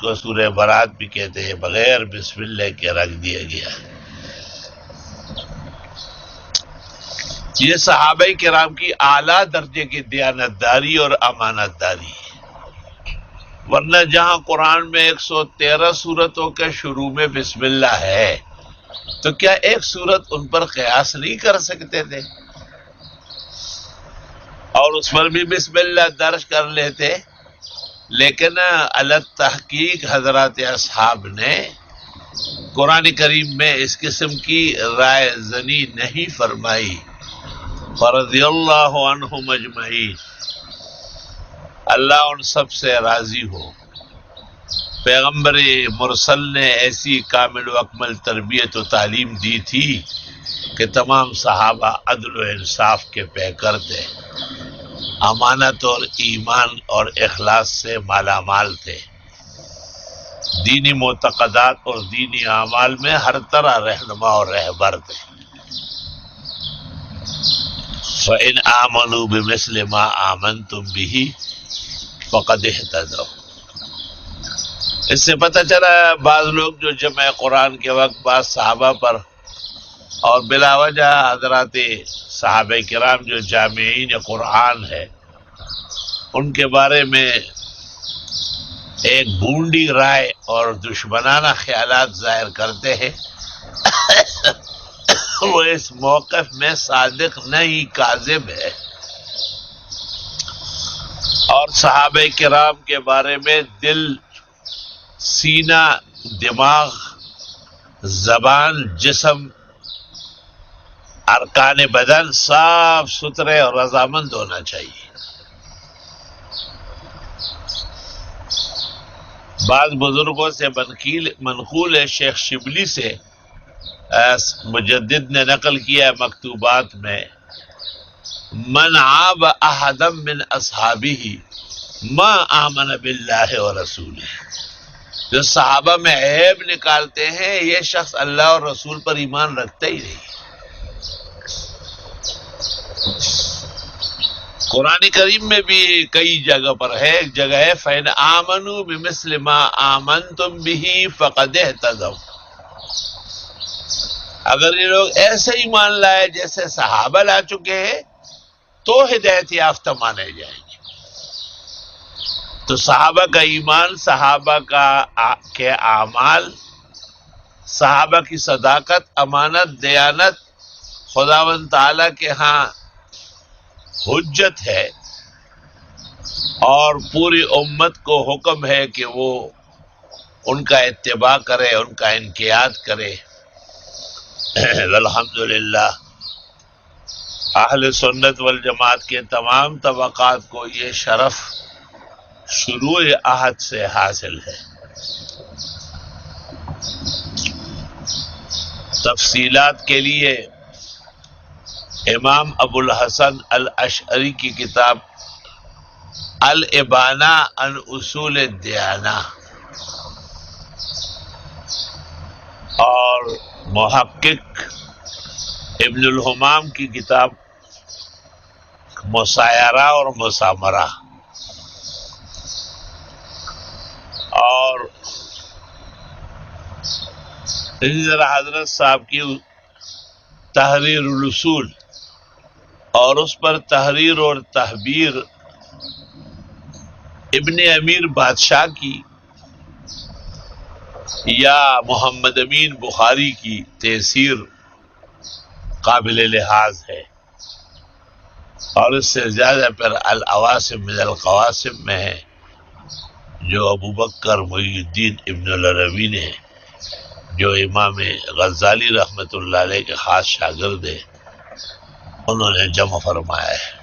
کو سورہ برات بھی کہتے ہیں، بغیر بسم اللہ کے رکھ دیا گیا ہے۔ یہ صحابہ کرام کی اعلیٰ درجے کی دیانتداری اور امانت داری ہے، ورنہ جہاں قرآن میں 113 سورتوں کے شروع میں بسم اللہ ہے تو کیا ایک سورت ان پر قیاس نہیں کر سکتے تھے اور اس پر بھی بسم اللہ درج کر لیتے؟ لیکن التحقیق حضرات اصحاب نے قرآن کریم میں اس قسم کی رائے زنی نہیں فرمائی، فرضی اللہ عنہم اجمعین، اللہ ان سب سے راضی ہو۔ پیغمبر مرسل نے ایسی کامل و اکمل تربیت و تعلیم دی تھی کہ تمام صحابہ عدل و انصاف کے پیکر تھے، امانت اور ایمان اور اخلاص سے مالا مال تھے، دینی معتقدات اور دینی اعمال میں ہر طرح رہنما اور رہبر تھے۔ فَإِنْ آمَنُوا بِمِثْلِ مَا آمَنْتُمْ بِهِ فَقَدِ اهْتَدَوْا۔ اس سے پتہ چلا بعض لوگ جو جمع قرآن کے وقت بعض صحابہ پر اور بلا وجہ حضرات صحابہ کرام جو جامعین قرآن ہے ان کے بارے میں ایک بھونڈی رائے اور دشمنانہ خیالات ظاہر کرتے ہیں، وہ اس موقف میں صادق نہیں کاذب ہے، اور صحابہ کرام کے بارے میں دل، سینہ، دماغ، زبان، جسم، ارکان بدن صاف ستھرے اور رضامند ہونا چاہیے۔ بعض بزرگوں سے منقول ہے، شیخ شبلی سے مجدد نے نقل کیا ہے مکتوبات میں، من عاب احدا من اصحابہ ما آمن باللہ ورسولہ، جو صحابہ میں عیب نکالتے ہیں یہ شخص اللہ اور رسول پر ایمان رکھتا ہی نہیں۔ قرآن کریم میں بھی کئی جگہ پر ہے، ایک جگہ ہے فَإِنْ آمَنُوا بِمِثْلِ مَا آمَنْتُمْ بِهِ فَقَدْ اهْتَدَوْا، اگر یہ لوگ ایسے ایمان لائے جیسے صحابہ لا چکے ہیں تو ہدایت یافتہ مانے جائیں گے۔ تو صحابہ کا ایمان، صحابہ کے اعمال، صحابہ کی صداقت، امانت، دیانت خداوند تعالیٰ کے ہاں حجت ہے، اور پوری امت کو حکم ہے کہ وہ ان کا اتباع کرے، ان کا انقیاد کرے۔ الحمدللہ اہل سنت والجماعت کے تمام طبقات کو یہ شرف شروع عہد سے حاصل ہے۔ تفصیلات کے لیے امام ابو الحسن الاشعری کی کتاب الابانہ عن اصول الدیانہ اور محقق ابن الحمام کی کتاب مسایرہ اور مسامرہ، اور اسی طرح حضرت صاحب کی تحریر الاصول اور اس پر تحریر اور تحبیر ابن امیر بادشاہ کی یا محمد امین بخاری کی تحریر قابل لحاظ ہے، اور اس سے زیادہ پر العواصم من القواسم میں ہے جو ابو بکر محی الدین ابن العربی نے، جو امام غزالی رحمۃ اللہ علیہ کے خاص شاگرد ہیں، انہوں نے جمع فرمایا ہے۔